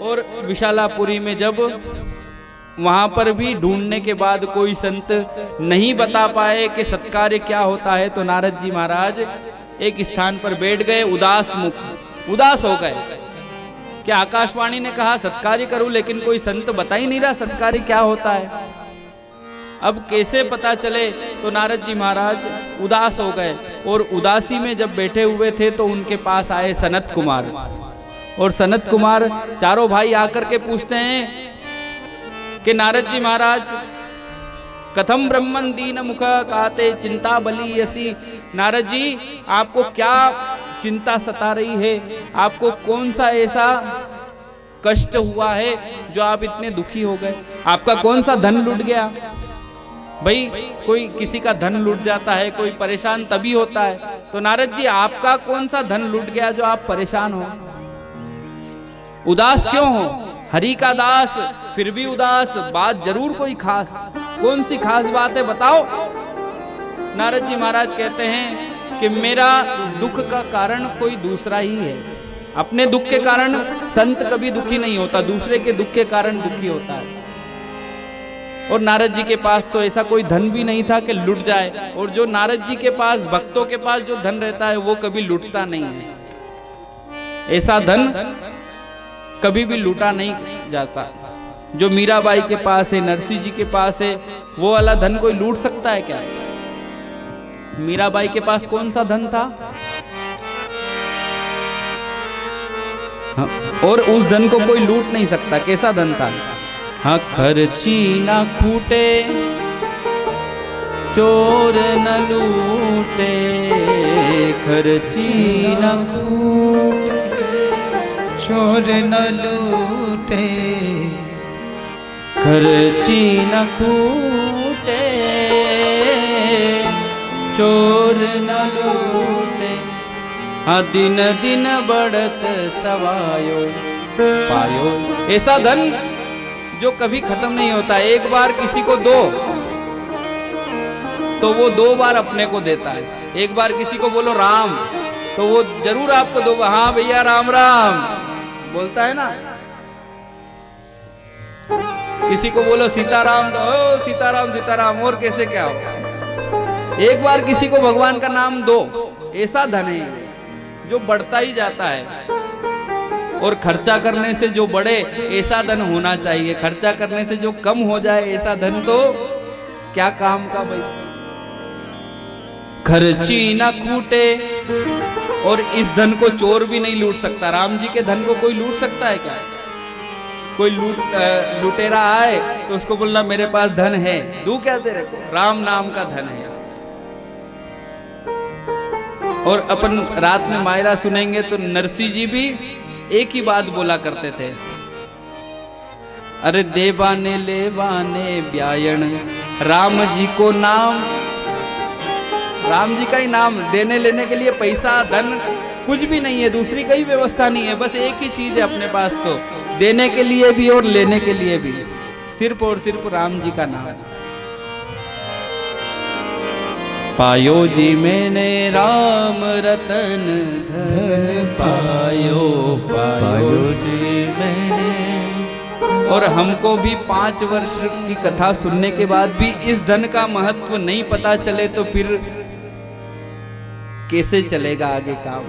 और विशालापुरी में जब वहां पर भी ढूंढने के बाद कोई संत नहीं बता पाए कि सत्कार्य क्या होता है, तो नारद जी महाराज एक स्थान पर बैठ गए, उदास हो गए कि आकाशवाणी ने कहा सत्कार्य करूं, लेकिन कोई संत बता ही नहीं रहा सत्कार्य क्या होता है, अब कैसे पता चले। तो नारद जी महाराज उदास हो गए और उदासी में जब बैठे हुए थे तो उनके पास आए सनत कुमार, और सनत कुमार चारों भाई आकर के पूछते हैं कि नारद जी महाराज कथम ब्रह्मन दीन मुख काते चिंता बली यसी। नारद जी आपको क्या चिंता सता रही है, आपको कौन सा ऐसा कष्ट हुआ है जो आप इतने दुखी हो गए, आपका कौन सा धन लूट गया। भाई कोई किसी का धन लूट जाता है, कोई परेशान तभी होता है, तो नारद जी आपका कौन सा धन लूट गया जो आप परेशान हो, उदास क्यों हो। हरि का दास फिर भी उदास, बात जरूर कोई खास, कौन सी खास बात है बताओ। नारद जी महाराज कहते हैं कि मेरा दुख का कारण कोई दूसरा ही है। अपने दुख के कारण संत कभी दुखी नहीं होता, दूसरे के दुख के कारण दुखी होता है। और नारद जी के पास तो ऐसा कोई धन भी नहीं था कि लुट जाए, और जो नारद जी के पास, भक्तों के पास जो धन रहता है वो कभी लुटता नहीं है। ऐसा धन कभी भी लूटा नहीं जाता। जो मीराबाई के पास है, नरसिंह जी के पास है, वो वाला धन कोई लूट सकता है क्या। मीराबाई के पास कौन सा धन था, हाँ, और उस धन को कोई लूट नहीं सकता। कैसा धन था, हाँ, खर्ची ना खूटे चोर न लूटे, खर्ची न खूटे चोर न लूटे, खर्ची न खूटे चोर न लूटे, हाँ दिन दिन बढ़त सवायो पायो। ऐसा धन जो कभी खत्म नहीं होता, एक बार किसी को दो तो वो दो बार अपने को देता है। एक बार किसी को बोलो राम तो वो जरूर आपको दो, हाँ भैया राम राम बोलता है ना। किसी को बोलो सीताराम तो ओ सीताराम सीताराम, और कैसे क्या हो। एक बार किसी को भगवान का नाम दो, ऐसा धन है जो बढ़ता ही जाता है। और खर्चा करने से जो बढ़े ऐसा धन होना चाहिए, खर्चा करने से जो कम हो जाए ऐसा धन तो क्या काम का भाई। खर्ची न खूटे, और इस धन को चोर भी नहीं लूट सकता। राम जी के धन को कोई लूट सकता है क्या। कोई लुटेरा आए तो उसको बोलना मेरे पास धन है, दू क्या तेरे को, राम नाम का धन है। और अपन रात में मायरा सुनेंगे तो नरसिंह जी भी एक ही बात बोला करते थे, अरे देवाने लेवाने ब्यायण राम जी को नाम। राम जी का ही नाम, देने लेने के लिए पैसा धन कुछ भी नहीं है, दूसरी कोई व्यवस्था नहीं है, बस एक ही चीज है अपने पास, तो देने के लिए भी और लेने के लिए भी सिर्फ और सिर्फ राम जी का नाम। पायो जी मैंने राम रतन धन पायो, पायो जी मैंने। और हमको भी 5 वर्ष की कथा सुनने के बाद भी इस धन का महत्व नहीं पता चले तो फिर कैसे चलेगा आगे काम।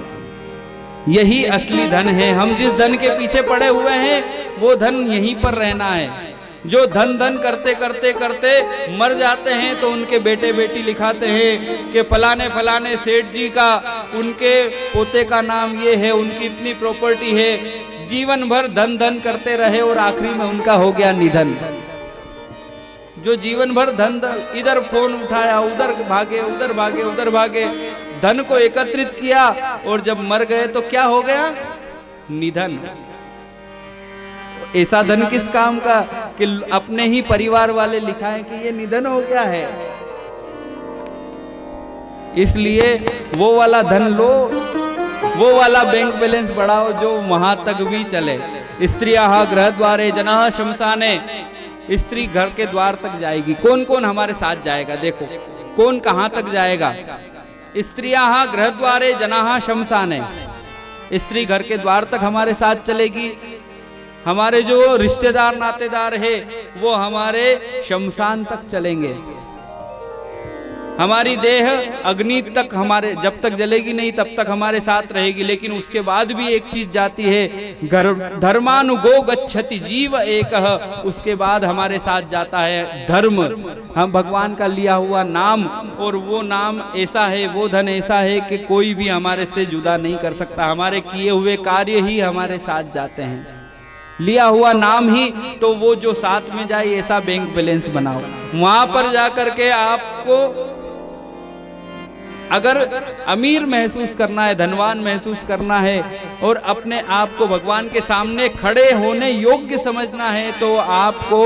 यही असली धन है। हम जिस धन के पीछे पड़े हुए हैं वो धन यहीं पर रहना है। जो धन धन करते करते करते मर जाते हैं तो उनके बेटे बेटी लिखाते हैं कि फलाने फलाने सेठ जी का, उनके पोते का नाम ये है, उनकी इतनी प्रॉपर्टी है, जीवन भर धन धन करते रहे और आखिरी में उनका हो गया निधन। जो जीवन भर धन इधर फोन उठाया, उधर भागे उधर भागे उधर भागे, धन को एकत्रित किया और जब मर गए तो क्या हो गया, निधन। ऐसा धन किस काम का कि अपने ही परिवार वाले लिखाएं कि ये निधन हो गया है। इसलिए वो वाला धन लो, वो वाला बैंक बैलेंस बढ़ाओ जो वहां तक भी चले। स्त्रियाः गृह द्वारे जनाः शमशाने, स्त्री घर के द्वार तक जाएगी। कौन कौन हमारे साथ जाएगा, देखो कौन कहां तक जाएगा। स्त्रियाः गृह द्वारे जनाः शमशाने, स्त्री घर के द्वार तक हमारे साथ चलेगी। हमारे जो रिश्तेदार नातेदार है वो हमारे शमशान तक चलेंगे, हमारी देह अग्नि तक हमारे जब तक जलेगी नहीं तब तक हमारे साथ रहेगी। लेकिन उसके बाद भी एक चीज जाती है, धर्मानुगो गच्छति जीव एकः, उसके बाद हमारे साथ जाता है धर्म, हम भगवान का लिया हुआ नाम। और वो नाम ऐसा है, वो धन ऐसा है कि कोई भी हमारे से जुदा नहीं कर सकता। हमारे किए हुए कार्य ही हमारे साथ जाते हैं, लिया हुआ नाम ही। तो वो जो साथ में जाए ऐसा बैंक बैलेंस बनाओ। वहां पर जाकर के आपको अगर अमीर महसूस करना है, धनवान महसूस करना है और अपने आप को भगवान के सामने खड़े होने योग्य समझना है, तो आपको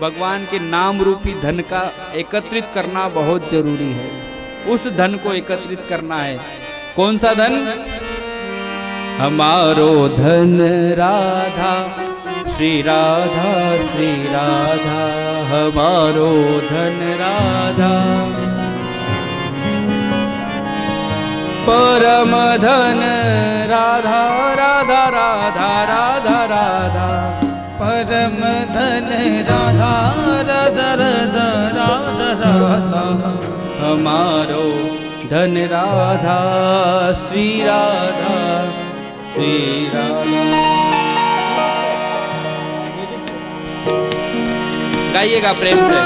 भगवान के नाम रूपी धन का एकत्रित करना बहुत जरूरी है। उस धन को एकत्रित करना है। कौन सा धन? हमारो धन राधा श्री राधा श्री राधा, हमारो धन राधा परम धन राधा राधा राधा राधा राधा, परम धन राधा राधा राधा राधा राधा, हमारो धन राधा श्री राधा श्री राधा। गाइएगा प्रेम से।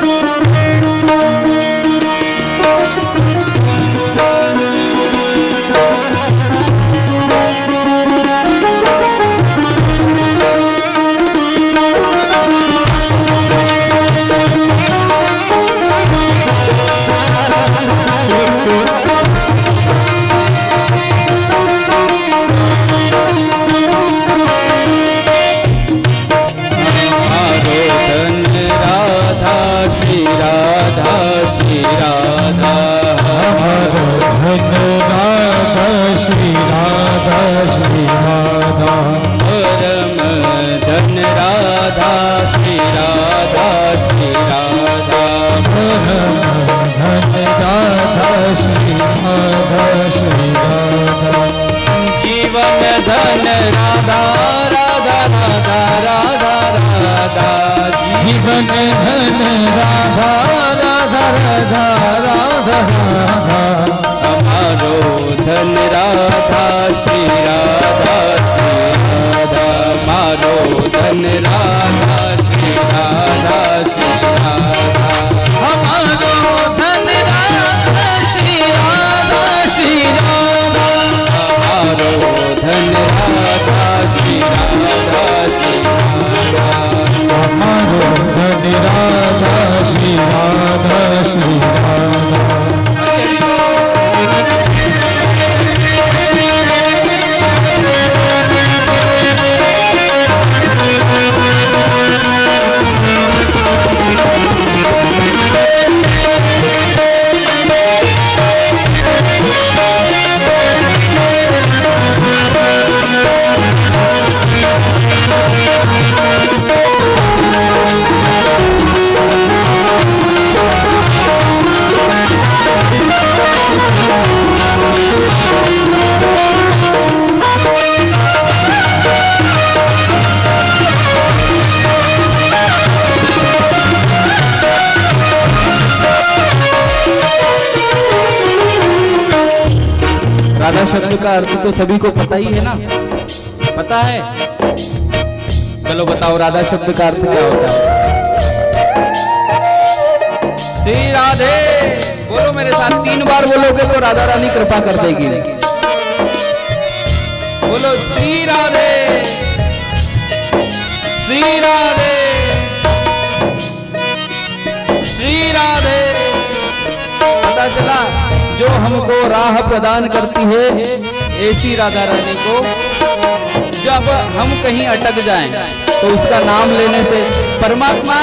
जीवन धन राधा राधा राधा राधा राधा, हमारो धन राधा श्री राधा श्री राधा, हमारो धन राधा श्री राधा श्री राधा, हमारो धन राधा श्री राधा श्री राधा, हमारो धन राधा श्री राधा श्री राधा, हमारो धन राधा श्री राधा श्री राधा। राधा शब्द का अर्थ तो सभी को पता ही है ना, पता है? चलो बताओ राधा शब्द का अर्थ क्या होता है? श्री राधे बोलो मेरे साथ, 3 बार बोलोगे तो राधा रानी कृपा कर देगी। बोलो श्री राधे श्री राधे श्री राधे। पता चला जो हमको राह प्रदान करती है ऐसी राधा रानी को जब हम कहीं अटक जाएं तो उसका नाम लेने से परमात्मा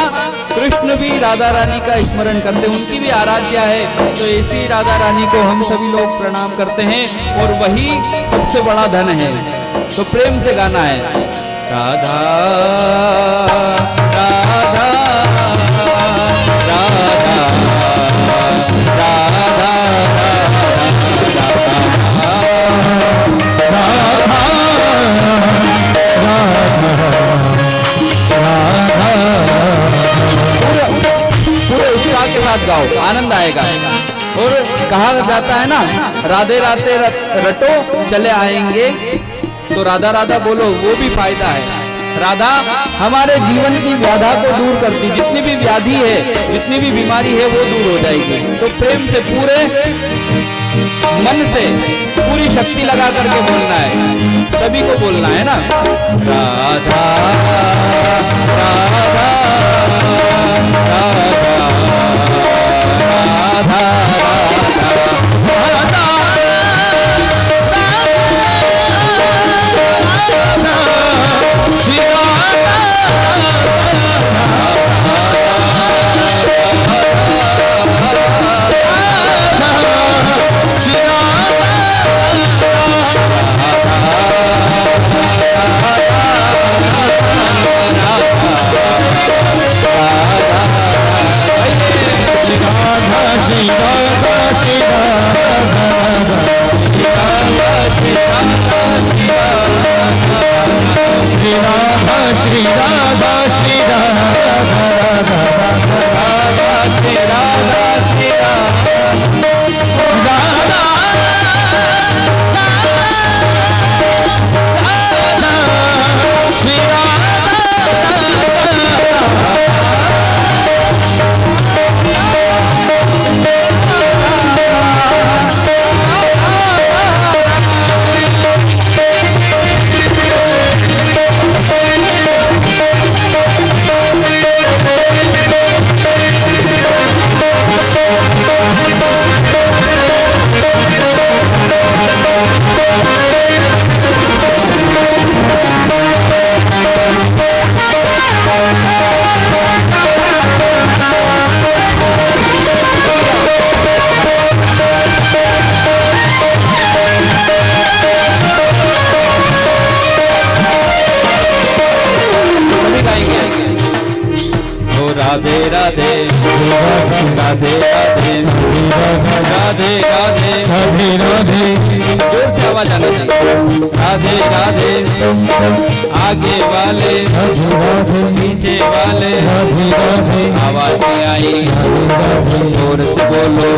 कृष्ण भी राधा रानी का स्मरण करते हैं, उनकी भी आराध्या है। तो ऐसी राधा रानी को हम सभी लोग प्रणाम करते हैं और वही सबसे बड़ा धन है। तो प्रेम से गाना है राधा राधा जाओ, आनंद आएगा। और कहा जाता है ना, राधे राधे रटो चले आएंगे, तो राधा राधा बोलो, वो भी फायदा है। राधा हमारे जीवन की व्याधा को दूर करती, जितनी भी व्याधि है, जितनी भी बीमारी है, वो दूर हो जाएगी। तो प्रेम से पूरे मन से पूरी शक्ति लगा करके बोलना है, सभी को बोलना है ना, राधा राधा राधा राधा राधे राधे राधे राधे राधे राधे राधे राधे, जोर से आवाज आना चाहिए। राधे राधे आगे वाले पीछे वाले, आवाज नहीं आई, जोर से बोलो,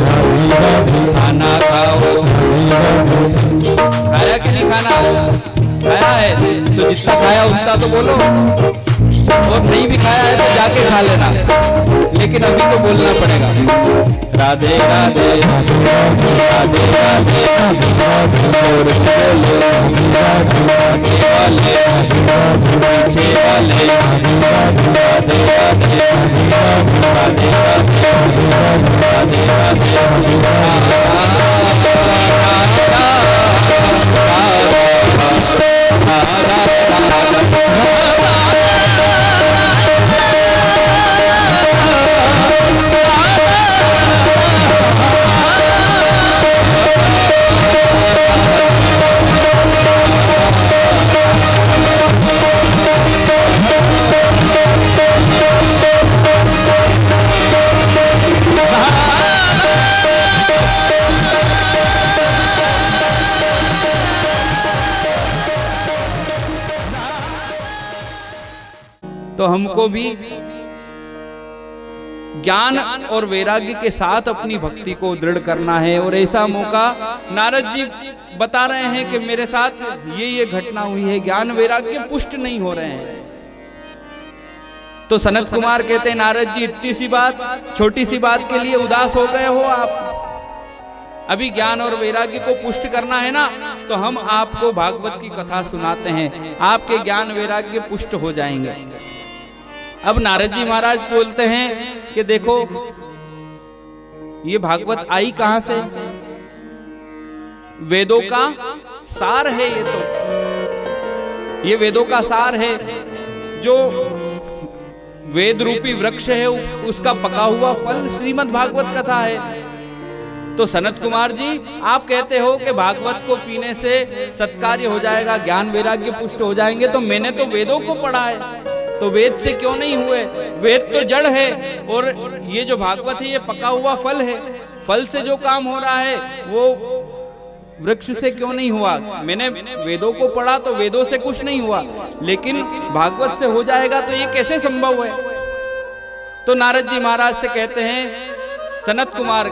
खाना खाओ। खाया कि नहीं खाना? खाया है तो जितना खाया उतना तो बोलो, और नहीं भी खाया है तो जाके खा लेना, लेकिन अभी तो बोलना पड़ेगा। राधे राधे राधे राधे जोर से बोलो, आगे वाले पीछे वाले, राधे राधे राधे राधे राधे तो हमको भी ज्ञान और वैराग्य के साथ अपनी भक्ति को दृढ़ करना है। और ऐसा मौका नारद जी बता रहे हैं कि मेरे साथ ये घटना हुई है, ज्ञान वैराग्य पुष्ट नहीं हो रहे हैं। तो सनत कुमार कहते हैं, नारद जी इतनी सी बात, छोटी सी बात के लिए उदास हो गए हो आप? अभी ज्ञान और वैराग्य को पुष्ट करना है ना, तो हम आपको भागवत की कथा सुनाते हैं, आपके ज्ञान वैराग्य पुष्ट हो जाएंगे। अब नारद जी महाराज बोलते हैं कि देखो ये भागवत आई कहां से? वेदों का सार है ये, तो ये वेदों का सार है। जो वेद रूपी वृक्ष है उसका पका हुआ फल श्रीमद् भागवत कथा है। तो सनत कुमार जी, आप कहते हो कि भागवत को पीने से सत्कार्य हो जाएगा, ज्ञान वैराग्य पुष्ट हो जाएंगे, तो मैंने तो वेदों को पढ़ा है, तो वेद से क्यों नहीं हुए? वेद तो जड़ है और ये जो भागवत है ये पका हुआ फल है। फल से जो काम हो रहा है वो वृक्ष से क्यों नहीं हुआ? मैंने वेदों को पढ़ा तो वेदों से कुछ नहीं हुआ, लेकिन भागवत से हो जाएगा, तो ये कैसे संभव है? तो नारद जी महाराज से कहते हैं सनत कुमार,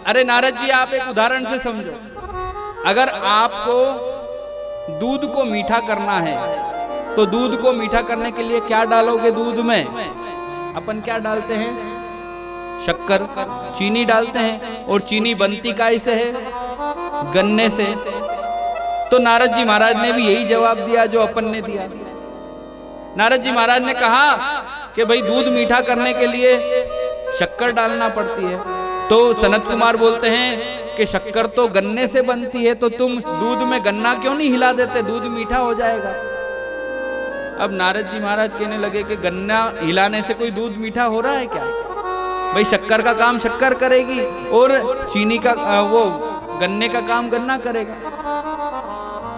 अरे नारद जी आप एक उदाहरण से समझो, अगर आपको दूध को मीठा करना है तो दूध को मीठा करने के लिए क्या डालोगे दूध में? अपन क्या डालते हैं? शक्कर, चीनी डालते हैं, और चीनी बनती कैसे है? गन्ने से। तो नारद जी महाराज ने भी यही जवाब दिया जो अपन ने दिया। नारद जी महाराज ने कहा कि भाई दूध मीठा करने के लिए शक्कर डालना पड़ती है। तो सनत कुमार बोलते हैं कि शक्कर तो गन्ने से बनती है, तो तुम दूध में गन्ना क्यों नहीं हिला देते, दूध मीठा हो जाएगा। अब नारद जी महाराज कहने लगे कि गन्ना हिलाने से कोई दूध मीठा हो रहा है क्या? भाई शक्कर का काम शक्कर करेगी और चीनी का वो गन्ने का काम गन्ना करेगा।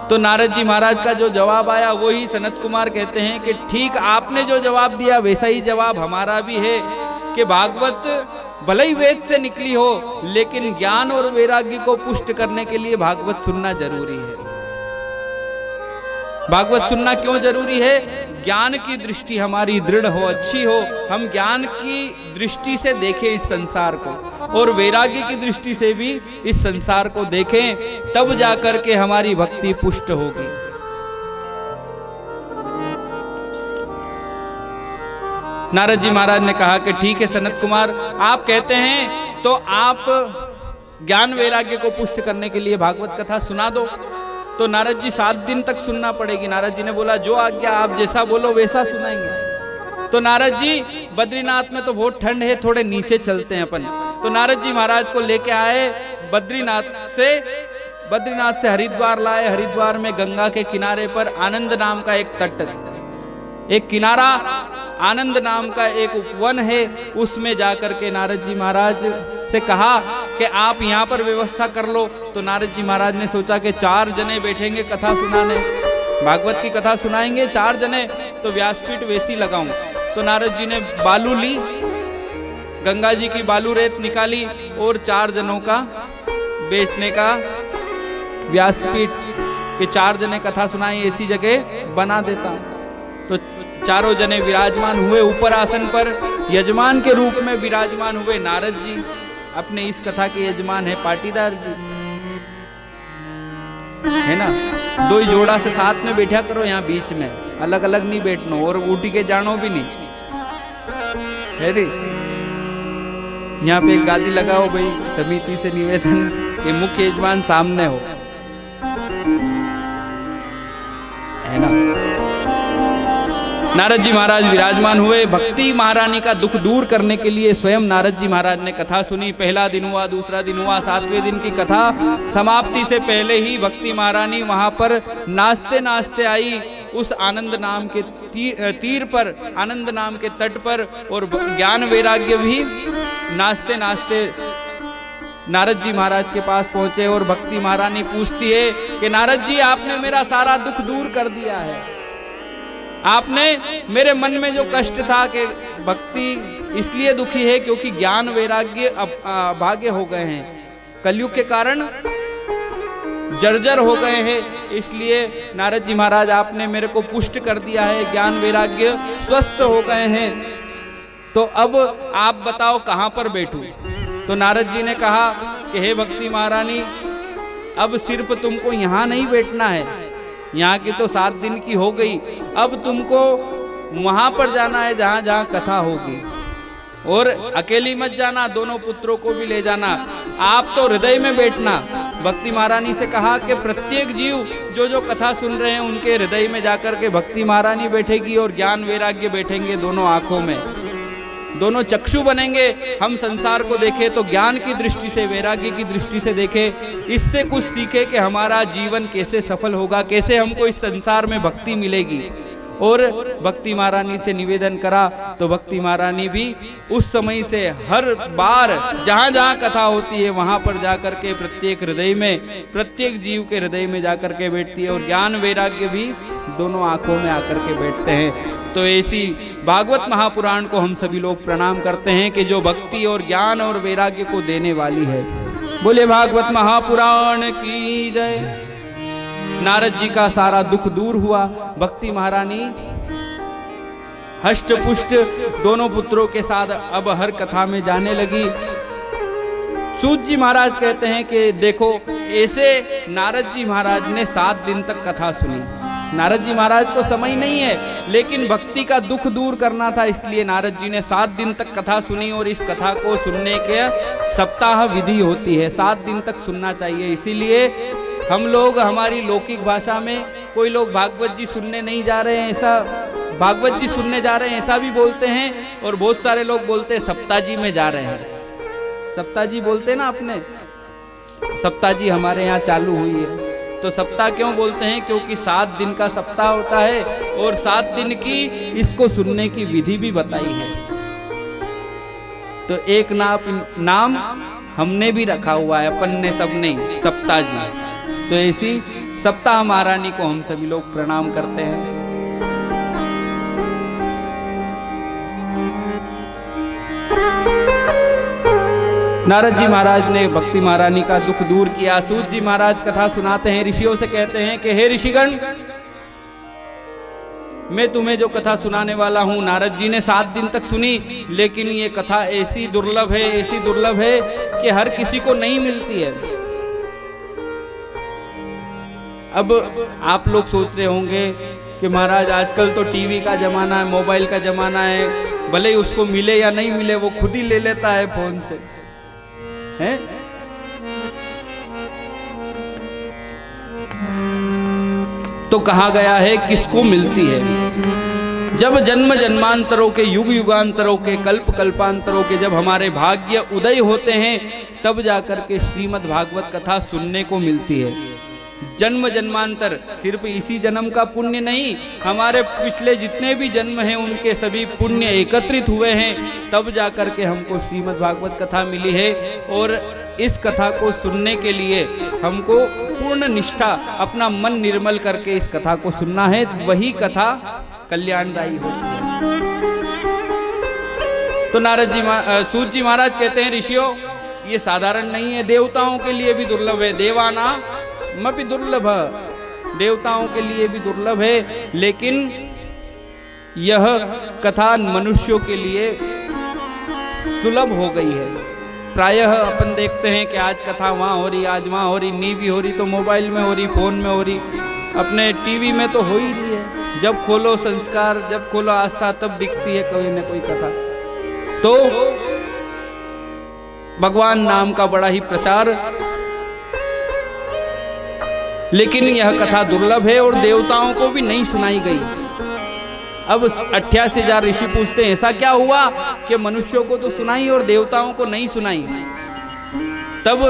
तो नारद जी महाराज का जो जवाब आया वही सनत कुमार कहते हैं कि ठीक आपने जो जवाब दिया वैसा ही जवाब हमारा भी है कि भागवत भले ही वेद से निकली हो, लेकिन ज्ञान और वैराग्य को पुष्ट करने के लिए भागवत सुनना जरूरी है। भागवत सुनना क्यों जरूरी है? ज्ञान की दृष्टि हमारी दृढ़ हो, अच्छी हो, हम ज्ञान की दृष्टि से देखें इस संसार को, और वैराग्य की दृष्टि से भी इस संसार को देखें, तब जाकर के हमारी भक्ति पुष्ट होगी। नारद जी महाराज ने कहा कि ठीक है सनत कुमार, आप कहते हैं तो आप ज्ञान वैराग्य को पुष्ट करने के लिए भागवत कथा सुना दो। तो नारद जी 7 दिन तक सुनना पड़ेगी। नारद जी ने बोला जो आज्ञा, आप जैसा बोलो वैसा सुनाएंगे। तो नारद जी, बद्रीनाथ में तो बहुत ठंड है, थोड़े नीचे चलते हैं अपन। तो नारद जी महाराज को लेके आए बद्रीनाथ से हरिद्वार लाए। हरिद्वार में गंगा के किनारे पर आनंद नाम का एक तट, एक किनारा, आनंद नाम का एक वन है, उसमें जाकर के नारद जी महाराज से कहा कि आप यहाँ पर व्यवस्था कर लो। तो नारद जी महाराज ने सोचा कि 4 जने बैठेंगे कथा सुनाने, भागवत की कथा सुनाएंगे 4 जने, तो व्यासपीठ वैसी लगाऊं। तो नारद जी ने बालू ली, गंगा जी की बालू रेत निकाली और 4 जनों का बेचने का व्यासपीठ के 4 जने कथा सुनाई, ऐसी जगह बना देता हूं। तो 4 जने विराजमान हुए ऊपर आसन पर, यजमान के रूप में विराजमान हुए नारद जी। अपने इस कथा के यजमान है पाटीदार जी, है ना। 2 जोड़ा से साथ में बैठा करो, यहाँ बीच में अलग अलग नहीं बैठनो, और ऊटी के जानो भी नहीं, है रे। यहाँ पे एक गादी लगाओ भाई, समिति से निवेदन कि मुख्य यजमान सामने हो, है ना। नारद जी महाराज विराजमान हुए। भक्ति महारानी का दुख दूर करने के लिए स्वयं नारद जी महाराज ने कथा सुनी। पहला दिन हुआ, दूसरा दिन हुआ, 7वें दिन की कथा समाप्ति से पहले ही भक्ति महारानी वहां पर नाचते नाचते आई, उस आनंद नाम के तीर पर, आनंद नाम के तट पर, और ज्ञान वैराग्य भी नाचते नाचते नारद जी महाराज के पास पहुंचे। और भक्ति महारानी पूछती है कि नारद जी, आपने मेरा सारा दुख दूर कर दिया है, आपने मेरे मन में जो कष्ट था कि भक्ति इसलिए दुखी है क्योंकि ज्ञान वैराग्य अभागे हो गए हैं, कलयुग के कारण जर्जर हो गए हैं, इसलिए नारद जी महाराज आपने मेरे को पुष्ट कर दिया है, ज्ञान वैराग्य स्वस्थ हो गए हैं। तो अब आप बताओ कहां पर बैठूं? तो नारद जी ने कहा कि हे भक्ति महारानी, अब सिर्फ तुमको यहां नहीं बैठना है, यहाँ की तो 7 दिन की हो गई, अब तुमको वहां पर जाना है जहां जहां कथा होगी, और अकेली मत जाना, दोनों पुत्रों को भी ले जाना, आप तो हृदय में बैठना। भक्ति महारानी से कहा कि प्रत्येक जीव जो जो कथा सुन रहे हैं उनके हृदय में जाकर के भक्ति महारानी बैठेगी और ज्ञान वैराग्य बैठेंगे दोनों आंखों में, दोनों चक्षु बनेंगे। हम संसार को देखें तो ज्ञान की दृष्टि से, वैराग्य की दृष्टि से देखें, इससे कुछ सीखे कि हमारा जीवन कैसे सफल होगा, कैसे हमको इस संसार में भक्ति मिलेगी। और भक्ति महारानी से निवेदन करा तो भक्ति महारानी भी उस समय से हर बार जहां जहां कथा होती है वहां पर जाकर के प्रत्येक हृदय में, प्रत्येक जीव के हृदय में जाकर के बैठती है, और ज्ञान वैराग्य भी दोनों आंखों में आकर के बैठते हैं। तो ऐसी भागवत महापुराण को हम सभी लोग प्रणाम करते हैं कि जो भक्ति और ज्ञान और वैराग्य को देने वाली है। बोले भागवत महापुराण की जय। नारद जी का सारा दुख दूर हुआ। भक्ति महारानी हष्ट पुष्ट दोनों पुत्रों के साथ अब हर कथा में जाने लगी। सूत जी महाराज कहते हैं कि देखो, ऐसे नारद जी महाराज ने 7 दिन तक कथा सुनी। नारद जी महाराज को समय नहीं है, लेकिन भक्ति का दुख दूर करना था, इसलिए नारद जी ने 7 दिन तक कथा सुनी। और इस कथा को सुनने के सप्ताह विधि होती है, 7 दिन तक सुनना चाहिए। इसीलिए हम लोग हमारी लौकिक भाषा में, कोई लोग भागवत जी सुनने नहीं जा रहे हैं, ऐसा भागवत जी सुनने जा रहे हैं ऐसा भी बोलते हैं। और बहुत सारे लोग बोलते हैं सप्ताह जी में जा रहे हैं। सप्ताह जी बोलते हैं ना, अपने सप्ताह जी हमारे यहाँ चालू हुई है। तो सप्ताह क्यों बोलते हैं? क्योंकि 7 दिन का सप्ताह होता है और 7 दिन की इसको सुनने की विधि भी बताई है। तो एक नाम हमने भी रखा हुआ है, अपन ने सबने, सप्ताह जी। तो ऐसी सप्ताह महारानी को हम सभी लोग प्रणाम करते हैं। नारद जी महाराज ने भक्ति महारानी का दुख दूर किया। सूत जी महाराज कथा सुनाते हैं, ऋषियों से कहते हैं कि हे ऋषिगण, मैं तुम्हें जो कथा सुनाने वाला हूं, नारद जी ने 7 दिन तक सुनी, लेकिन ये कथा ऐसी दुर्लभ है, ऐसी दुर्लभ है कि हर किसी को नहीं मिलती है। अब आप लोग सोच रहे होंगे कि महाराज आजकल तो टीवी का जमाना है, मोबाइल का जमाना है, भले ही उसको मिले या नहीं मिले वो खुद ही ले लेता है फोन से, है? तो कहा गया है किसको मिलती है? जब जन्म जन्मांतरों के, युग युगांतरों के, कल्प कल्पांतरों के जब हमारे भाग्य उदय होते हैं, तब जाकर के श्रीमद् भागवत कथा सुनने को मिलती है। जन्म जन्मांतर, सिर्फ इसी जन्म का पुण्य नहीं, हमारे पिछले जितने भी जन्म हैं उनके सभी पुण्य एकत्रित हुए हैं, तब जाकर के हमको श्रीमद् भागवत कथा मिली है। और इस कथा को सुनने के लिए हमको पूर्ण निष्ठा, अपना मन निर्मल करके इस कथा को सुनना है, वही कथा कल्याणदायी होती है। तो नारद जी, सूत जी महाराज कहते हैं, ऋषियों, ये साधारण नहीं है, देवताओं के लिए भी दुर्लभ है। देवाना मपि दुर्लभ, देवताओं के लिए भी दुर्लभ है, लेकिन यह कथा मनुष्यों के लिए सुलभ हो गई है। प्रायः अपन देखते हैं कि आज कथा वहाँ हो रही, आज वहाँ हो रही, नी भी हो रही तो मोबाइल में हो रही, फोन में हो रही, अपने टीवी में तो हो ही रही है। जब खोलो संस्कार, जब खोलो आस्था, तब दिखती है कोई न कोई कथा। तो भगवान नाम का बड़ा ही प्रचार, लेकिन यह कथा दुर्लभ है और देवताओं को भी नहीं सुनाई गई। अब 88,000 ऋषि पूछते हैं, ऐसा क्या हुआ कि मनुष्यों को तो सुनाई और देवताओं को नहीं सुनाई? तब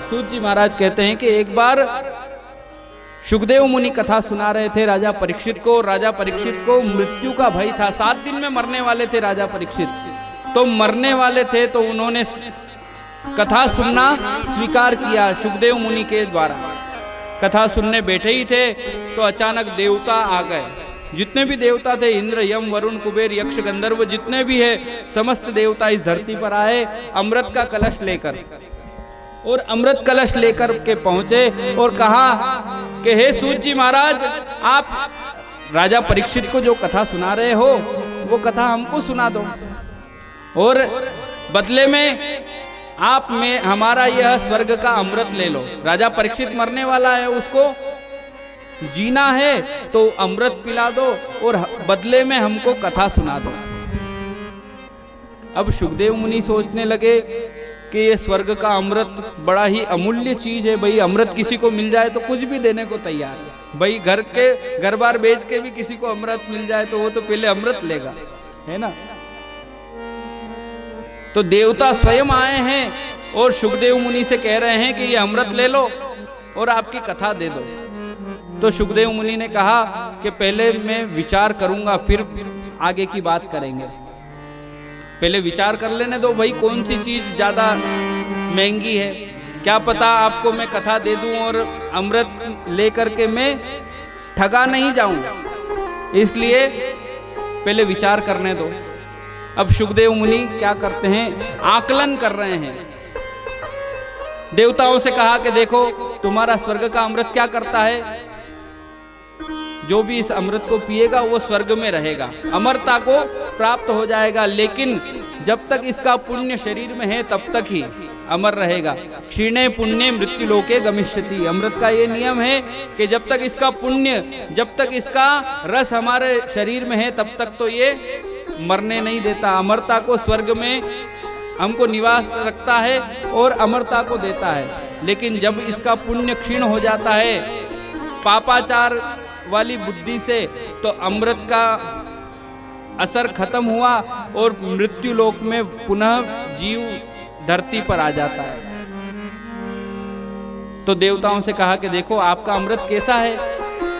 सूत जी महाराज कहते हैं कि एक बार शुकदेव मुनि कथा सुना रहे थे राजा परीक्षित को। राजा परीक्षित को मृत्यु का भय था, 7 दिन में मरने वाले थे राजा परीक्षित। तो मरने वाले थे तो उन्होंने कथा सुनना स्वीकार किया शुकदेव मुनि के द्वारा। कथा सुनने बैठे ही थे तो अचानक देवता आ गए। जितने भी देवता थे, इंद्र, यम, वरुण, कुबेर, यक्ष, गंधर्व, जितने भी है, समस्त देवता इस धरती पर आए अमृत का कलश लेकर। और अमृत कलश लेकर के पहुंचे और कहा कि हे सूत जी महाराज, आप राजा परीक्षित को जो कथा सुना रहे हो वो कथा हमको सुना दो, और बदले में आप में हमारा यह स्वर्ग का अमृत ले लो। राजा परीक्षित मरने वाला है, उसको जीना है तो अमृत पिला दो और बदले में हमको कथा सुना दो। अब शुकदेव मुनि सोचने लगे कि ये स्वर्ग का अमृत बड़ा ही अमूल्य चीज है। भाई अमृत किसी को मिल जाए तो कुछ भी देने को तैयार है। भाई घर बार बेच के भी किसी को अमृत मिल जाए तो वो तो पहले अमृत लेगा, है ना। तो देवता स्वयं आए हैं और शुकदेव मुनि से कह रहे हैं कि ये अमृत ले लो और आपकी कथा दे दो। तो शुकदेव मुनि ने कहा कि पहले मैं विचार करूंगा, फिर आगे की बात करेंगे। पहले विचार कर लेने दो भाई, कौन सी चीज ज्यादा महंगी है। क्या पता आपको मैं कथा दे दूं और अमृत लेकर के मैं ठगा नहीं जाऊं, इसलिए पहले विचार करने दो। अब शुकदेव मुनि क्या करते हैं, आकलन कर रहे हैं। देवताओं से कहा कि देखो तुम्हारा स्वर्ग का अमृत क्या करता है, जो भी इस अमृत को पिएगा वो स्वर्ग में रहेगा, अमरता को प्राप्त हो जाएगा, लेकिन जब तक इसका पुण्य शरीर में है तब तक ही। अमर रहेगा। क्षीणे पुण्य मृत्यु लोके गमिष्यति। अमृत का ये नियम है कि जब तक इसका पुण्य, जब तक इसका रस हमारे शरीर में है, तब तक तो ये मरने नहीं देता। अमरता को, स्वर्ग में हमको निवास रखता है और अमरता को देता है। लेकिन जब इसका पुण्य क्षीण हो जाता है पापाचार वाली बुद्धि से, तो अमृत का असर खत्म हुआ और मृत्यु लोक में पुनः जीव धरती पर आ जाता है। तो देवताओं से कहा कि देखो आपका अमृत कैसा है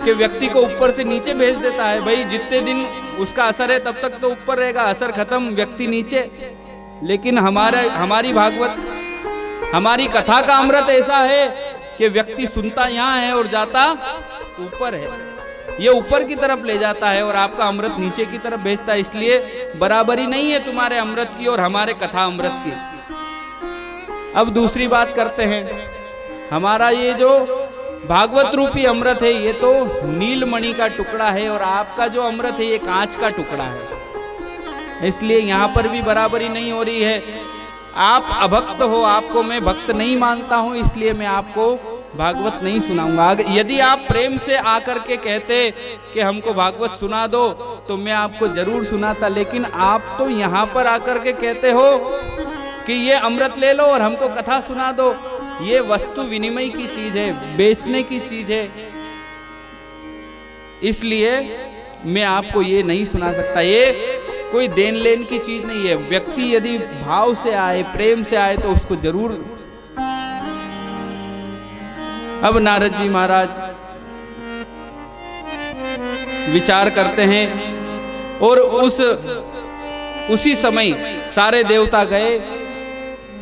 कि व्यक्ति को ऊपर से नीचे भेज देता है। भाई जितने दिन उसका असर है तब तक तो ऊपर रहेगा, असर खत्म, व्यक्ति नीचे। लेकिन हमारी भागवत, हमारी कथा का अमृत ऐसा है कि व्यक्ति सुनता यहाँ है और जाता ऊपर है। ये ऊपर की तरफ ले जाता है और आपका अमृत नीचे की तरफ भेजता है। इसलिए बराबरी नहीं है तुम्हारे अमृत की और हमारे कथा अमृत की। अब दूसरी बात करते हैं। हमारा ये जो भागवत रूपी अमृत है ये तो नीलमणि का टुकड़ा है और आपका जो अमृत है ये कांच का टुकड़ा है। इसलिए यहाँ पर भी बराबरी नहीं हो रही है। आप अभक्त हो, आपको मैं भक्त नहीं मानता हूँ, इसलिए मैं आपको भागवत नहीं सुनाऊंगा। यदि आप प्रेम से आकर के कहते कि हमको भागवत सुना दो तो मैं आपको जरूर सुनाता। लेकिन आप तो यहाँ पर आकर के कहते हो कि ये अमृत ले लो और हमको कथा सुना दो। ये वस्तु विनिमय की चीज है, बेचने की चीज है, इसलिए मैं आपको ये नहीं सुना सकता। ये कोई देन लेन की चीज नहीं है। व्यक्ति यदि भाव से आए, प्रेम से आए तो उसको जरूर। अब नारद जी महाराज विचार करते हैं और उसी समय सारे देवता गए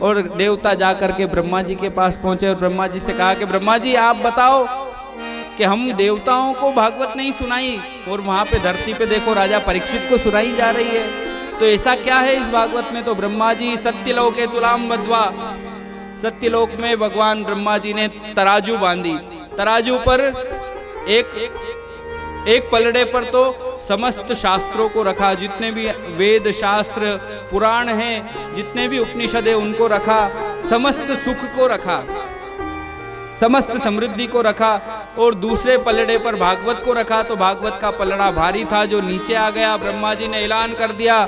और देवता जाकर के ब्रह्मा जी के पास पहुंचे और ब्रह्मा जी से कहा कि ब्रह्मा जी आप बताओ कि हम देवताओं को भागवत नहीं सुनाई और वहां पे धरती पे देखो राजा परीक्षित को सुनाई जा रही है, तो ऐसा क्या है इस भागवत में। तो ब्रह्मा जी सत्यलोके तुलाम बद्ध्वा, सत्यलोक में भगवान ब्रह्मा जी ने तराजू बांधी। तराजू पर एक पलड़े पर तो समस्त शास्त्रों को रखा, जितने भी वेद शास्त्र पुराण हैं, जितने भी उपनिषद है उनको रखा, समस्त सुख को रखा, समस्त समृद्धि को रखा। और दूसरे पलड़े पर भागवत को रखा। तो भागवत का पलड़ा भारी था जो नीचे आ गया। ब्रह्मा जी ने ऐलान कर दिया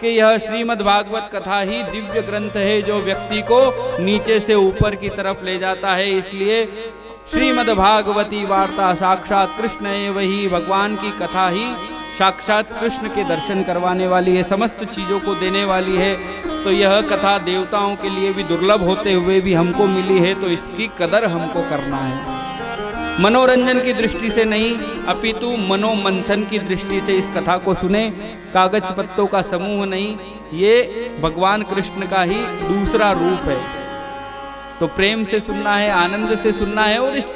कि यह श्रीमद् भागवत कथा ही दिव्य ग्रंथ है जो व्यक्ति को नीचे से ऊपर की तरफ ले जाता है। इसलिए श्रीमद् भागवती वार्ता साक्षात कृष्ण एव ही, भगवान की कथा ही साक्षात कृष्ण के दर्शन करवाने वाली है, समस्त चीजों को देने वाली है। तो यह कथा देवताओं के लिए भी दुर्लभ होते हुए भी हमको मिली है, तो इसकी कदर हमको करना है। मनोरंजन की दृष्टि से नहीं अपितु मनोमंथन की दृष्टि से इस कथा को सुने। कागज पत्तों का समूह नहीं, ये भगवान कृष्ण का ही दूसरा रूप है। तो प्रेम से सुनना है, आनंद से सुनना है और इस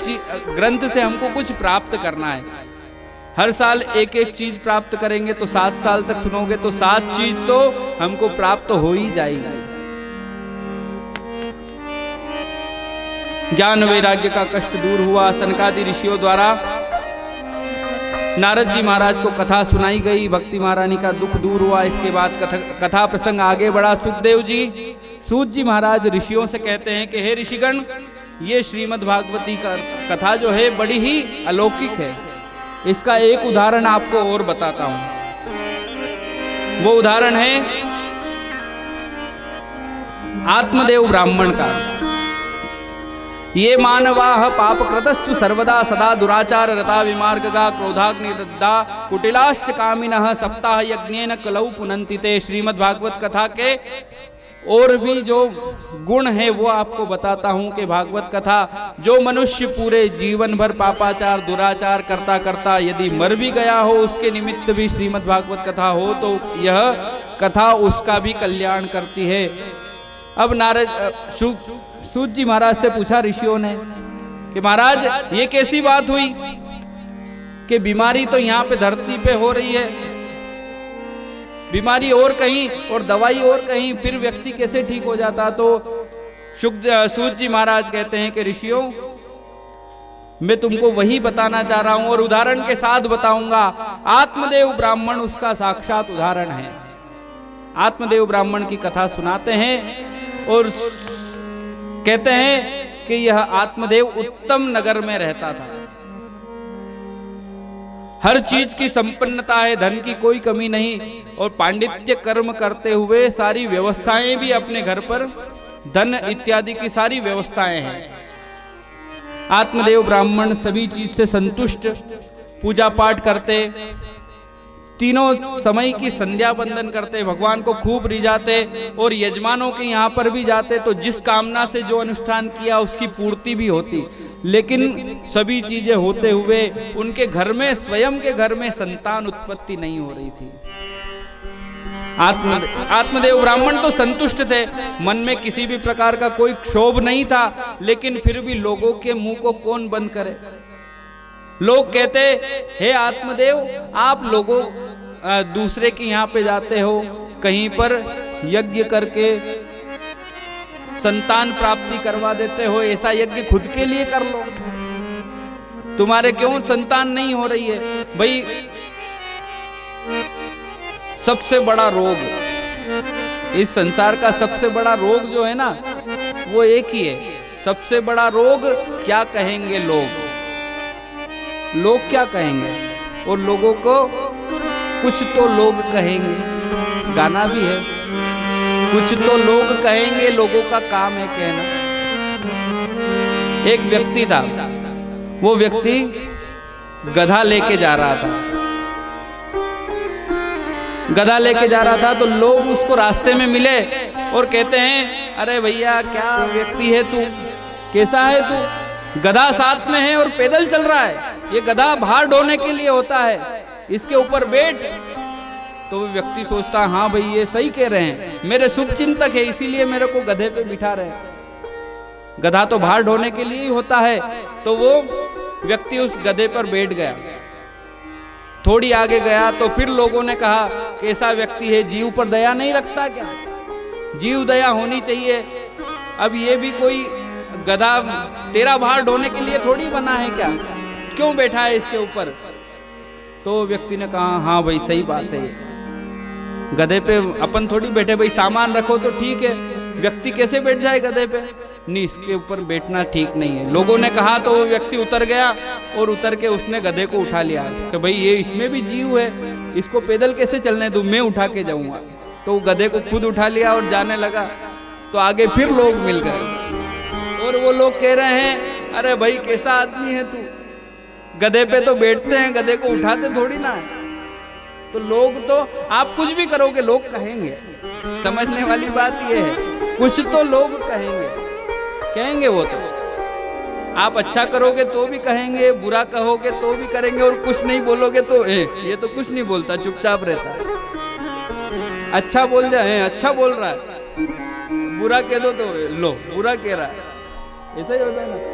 ग्रंथ से हमको कुछ प्राप्त करना है। हर साल एक एक चीज प्राप्त करेंगे तो 7 साल तक सुनोगे तो 7 चीज तो हमको प्राप्त हो ही जाएगी। ज्ञान वैराग्य का कष्ट दूर हुआ। सनकादि ऋषियों द्वारा नारद जी महाराज को कथा सुनाई गई, भक्ति महारानी का दुख दूर हुआ। इसके बाद कथा प्रसंग आगे बढ़ा। सुखदेव जी, सूत जी महाराज ऋषियों से कहते हैं कि हे ऋषिगण, ये श्रीमद् भागवती का कथा जो है बड़ी ही अलौकिक है। इसका एक उदाहरण आपको और बताता हूं। वो उदाहरण है आत्मदेव ब्राह्मण का। ये मानवाह पाप कृतस्तु सर्वदा सदा दुराचार रता विमार्गगा क्रोधाग्नि दद्दा कुटिलाश्च कामिनः सप्ताह यज्ञेन कलौ पुनन्ति ते। श्रीमद् भागवत कथा के और भी जो गुण है वो आपको बताता हूं कि भागवत कथा जो मनुष्य पूरे जीवन भर पापाचार दुराचार करता करता यदि मर भी गया हो, उसके निमित्त भी श्रीमद् भागवत कथा हो तो यह कथा उसका भी कल्याण करती है। अब नारद सूत जी महाराज से पूछा ऋषियों ने कि महाराज ये कैसी बात हुई कि बीमारी तो यहाँ पे धरती पे हो रही है, बीमारी और कहीं और दवाई और कहीं, फिर व्यक्ति कैसे ठीक हो जाता। तो सूत जी महाराज कहते हैं कि ऋषियों, मैं तुमको वही बताना चाह रहा हूं और उदाहरण के साथ बताऊंगा। आत्मदेव ब्राह्मण उसका साक्षात उदाहरण है। आत्मदेव ब्राह्मण की कथा सुनाते हैं और कहते हैं कि यह आत्मदेव उत्तम नगर में रहता था। हर चीज की संपन्नता है, धन की कोई कमी नहीं, और पांडित्य कर्म करते हुए सारी व्यवस्थाएं भी अपने घर पर, धन इत्यादि की सारी व्यवस्थाएं हैं। आत्मदेव ब्राह्मण सभी चीज से संतुष्ट, पूजा पाठ करते, तीनों समय की संध्या बंदन करते, भगवान को खूब रिझाते, और यजमानों के यहाँ पर भी जाते तो जिस कामना से जो अनुष्ठान किया उसकी पूर्ति भी होती। लेकिन सभी चीजें होते हुए उनके घर में, स्वयं के घर में संतान उत्पत्ति नहीं हो रही थी। आत्मदेव ब्राह्मण तो संतुष्ट थे, मन में किसी भी प्रकार का कोई क्षोभ नहीं था, लेकिन फिर भी लोगों के मुंह को कौन बंद करे। लोग कहते, हे आत्मदेव, आप लोगों दूसरे के यहाँ पे जाते हो, कहीं पर यज्ञ करके संतान प्राप्ति करवा देते हो, ऐसा यज्ञ खुद के लिए कर लो, तुम्हारे क्यों संतान नहीं हो रही है। भाई सबसे बड़ा रोग, इस संसार का सबसे बड़ा रोग जो है ना, वो एक ही है। सबसे बड़ा रोग क्या कहेंगे लोग, लोग क्या कहेंगे, और लोगों को कुछ तो लोग कहेंगे, गाना भी है, कुछ तो लोग कहेंगे, लोगों का काम है कहना। एक व्यक्ति था, वो व्यक्ति गधा लेके जा रहा था, गधा लेके जा रहा था तो लोग उसको रास्ते में मिले और कहते हैं, अरे भैया क्या व्यक्ति है तू, कैसा है तू, गधा साथ में है और पैदल चल रहा है, ये गधा भार ढोने के लिए होता है, इसके ऊपर बैठ। तो वो व्यक्ति सोचता, हाँ भाई ये सही कह रहे हैं, मेरे शुभ चिंतक है, इसीलिए मेरे को गधे पे बिठा रहे हैं, गधा तो भार ढोने के लिए ही होता है। तो वो व्यक्ति उस गधे पर बैठ गया। थोड़ी आगे गया तो फिर लोगों ने कहा, कैसा व्यक्ति है, जीव पर दया नहीं रखता क्या, जीव दया होनी चाहिए, अब ये भी कोई गधा तेरा भार ढोने के लिए थोड़ी बना है क्या, क्यों बैठा है इसके ऊपर। तो व्यक्ति ने कहा, हाँ भाई सही बात है, गधे पे अपन थोड़ी बैठे, भाई सामान रखो तो ठीक है, व्यक्ति कैसे बैठ जाए गधे पे, नहीं इसके ऊपर बैठना ठीक नहीं है। लोगों ने कहा तो वो व्यक्ति उतर गया और उतर के उसने गधे को उठा लिया कि भाई ये इसमें भी जीव है, इसको पैदल कैसे चलने दूं, मैं उठा के जाऊंगा। तो वो गधे को खुद उठा लिया और जाने लगा। तो आगे फिर लोग मिल गए और वो लोग कह रहे हैं, अरे भाई कैसा आदमी है तू, गधे पे तो बैठते हैं, गधे को उठाते थोड़ी ना है। तो लोग तो, आप कुछ भी करोगे लोग कहेंगे, समझने वाली बात ये है, कुछ तो लोग कहेंगे वो तो, आप अच्छा करोगे तो भी कहेंगे, बुरा कहोगे तो भी करेंगे, और कुछ नहीं बोलोगे तो ये तो कुछ नहीं बोलता, चुपचाप रहता है। अच्छा बोल जाए, अच्छा बोल रहा है, बुरा कह दो तो लो बुरा कह रहा है, ऐसा ही होता है ना।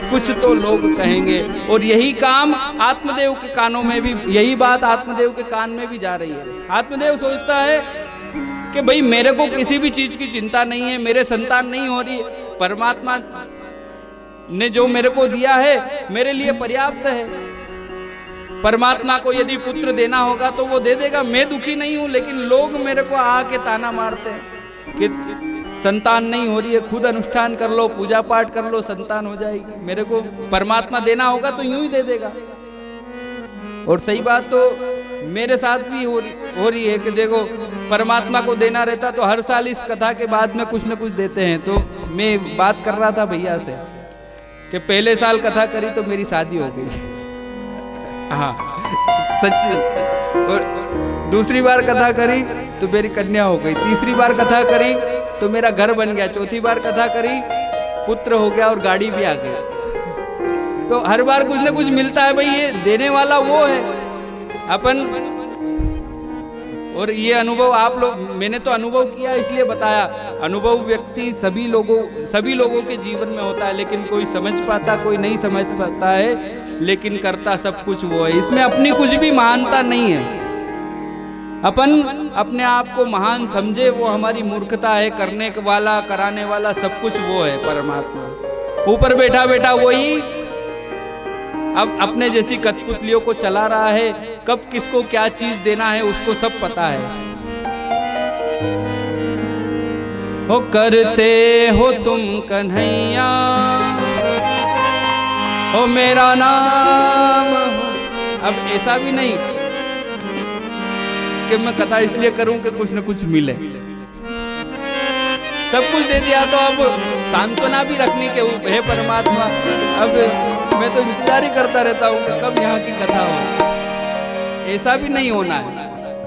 कुछ तो लोग कहेंगे, और यही काम आत्मदेव के कानों में भी, यही बात आत्मदेव के कान में भी जा रही है। आत्मदेव सोचता है कि भाई मेरे को किसी भी चीज की चिंता नहीं है, मेरे संतान नहीं हो रही, परमात्मा ने जो मेरे को दिया है मेरे लिए पर्याप्त है। परमात्मा को यदि पुत्र देना होगा तो वो दे देगा, मैं दुखी नहीं हूं। लेकिन लोग मेरे को आके ताना मारते हैं कि संतान नहीं हो रही है, खुद अनुष्ठान कर लो, पूजा पाठ कर लो, संतान हो जाएगी। मेरे को परमात्मा देना होगा तो यूं ही दे देगा। और सही बात तो मेरे साथ भी हो रही है कि देखो, परमात्मा को देना रहता तो हर साल इस कथा के बाद में कुछ न कुछ देते हैं। तो मैं बात कर रहा था भैया से कि पहले साल कथा करी तो मेरी शादी हो गई, हाँ सच्ची, और दूसरी बार कथा करी तो मेरी कन्या हो गई, तीसरी बार कथा करी तो मेरा घर बन गया, चौथी बार कथा करी पुत्र हो गया और गाड़ी भी आ गई। तो हर बार कुछ न कुछ मिलता है भाई, ये देने वाला वो है अपन। और ये अनुभव आप लोग, मैंने तो अनुभव किया इसलिए बताया। अनुभव व्यक्ति सभी लोगों के जीवन में होता है, लेकिन कोई समझ पाता, कोई नहीं समझ पाता है, लेकिन करता सब कुछ वो है। इसमें अपनी कुछ भी महानता नहीं है। अपन अपने आप को महान समझे वो हमारी मूर्खता है। करने वाला, कराने वाला सब कुछ वो है परमात्मा। ऊपर बैठा बैठा वही अब अपने जैसी कठपुतलियों को चला रहा है। कब किसको क्या चीज देना है उसको सब पता है। हो करते हो तुम कन्हैया, हो मेरा नाम हो। अब ऐसा भी नहीं कि मैं कथा इसलिए करूं कि कुछ न कुछ मिले, सब कुछ दे दिया तो अब सांत्वना भी रखनी के हे परमात्मा, अब मैं तो इंतजार ही करता रहता हूं कि कब यहाँ की कथा हो। ऐसा भी नहीं होना है,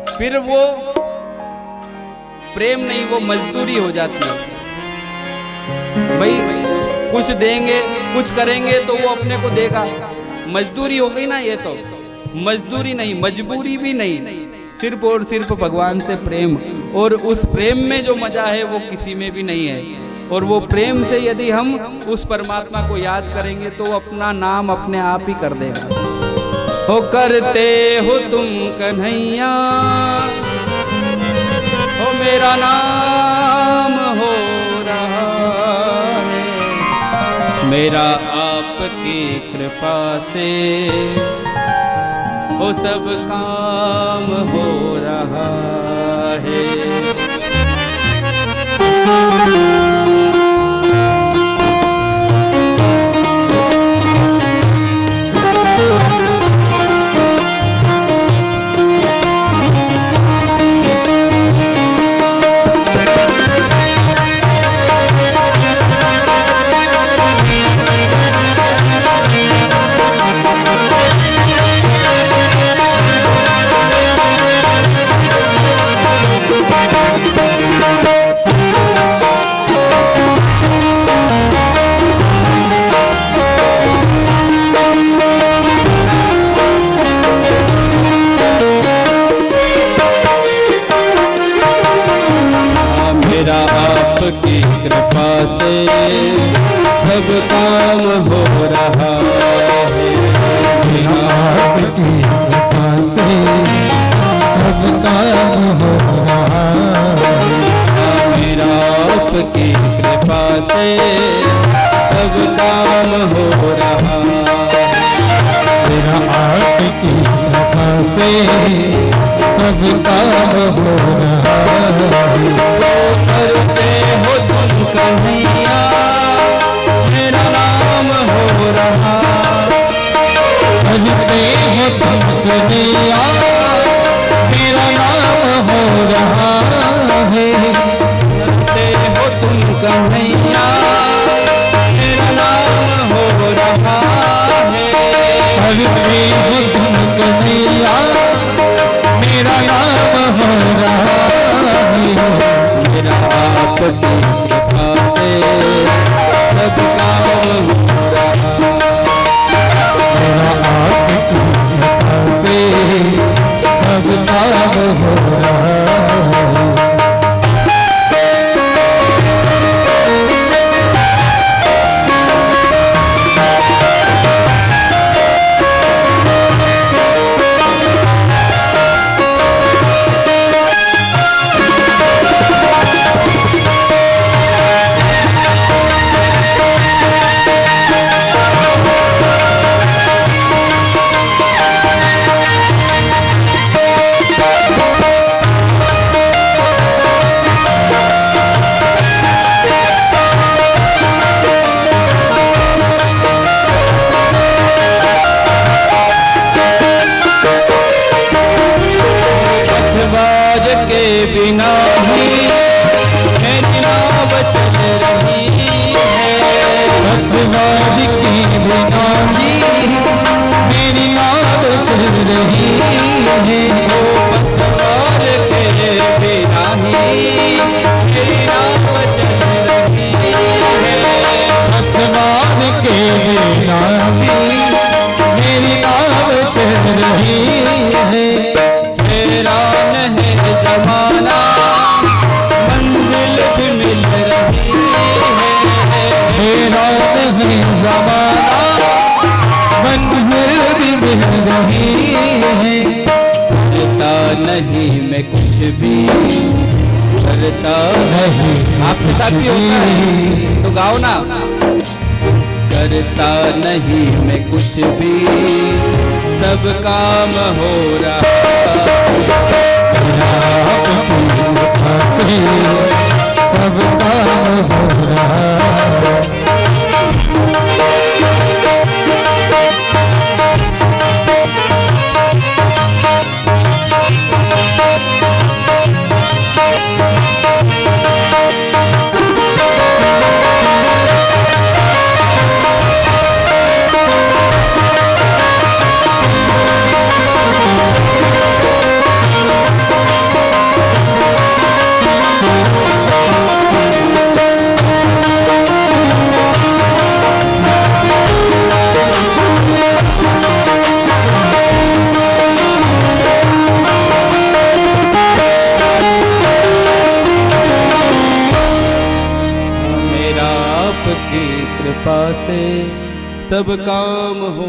फिर वो प्रेम नहीं, वो मजदूरी हो जाती है। भाई कुछ देंगे कुछ करेंगे तो वो अपने को देगा, मजदूरी हो गई ना। ये तो मजदूरी नहीं, मजबूरी भी नहीं, सिर्फ और सिर्फ भगवान से प्रेम, और उस प्रेम में जो मजा है वो किसी में भी नहीं है। और वो प्रेम से यदि हम उस परमात्मा को याद करेंगे तो वो अपना नाम अपने आप ही कर देगा। हो करते हो तुम कन्हैया, हो मेरा नाम हो रहा है, मेरा आपकी कृपा से वो सब काम हो रहा है। आपकी कृपा से सब काम हो रहा है, आपकी कृपा से सब काम हो रहा है, मेरा आपकी कृपा से सब काम हो रहा है, मेरा आपकी कृपा से सब काम हो रहा है। करते हो तुम कन्हैया, मेरा नाम हो रहा, करते हो तुम कन्हैया, मेरा नाम हो रहा है, करते हो तुम कन्हैया, मेरा नाम हो रहा है, करते हो तुम कन्हैया, मेरा नाम हो रहा है, मेरा आपकी कृपा से सब काम हो रहा, मेरा आपकी कृपा से सब काम हो रहा। बिना ही मेरी नाव चल रही है, पतवार के बिना ही मेरी नाव चल रही है, पतवार के बिना ही मेरी नाव चल रही है, पतवार के बिना ही मेरी नाव चल रही है, हैरान है जमाना मंजिल भी मिल रही है, हैरान है जमाना मंजिल भी मिल रही है, करता नहीं मैं कुछ भी, करता नहीं। आपके साथ भी होता है तो गाओ ना। करता नहीं मैं कुछ भी, सब काम हो रहा, सब कृपा से सब काम हो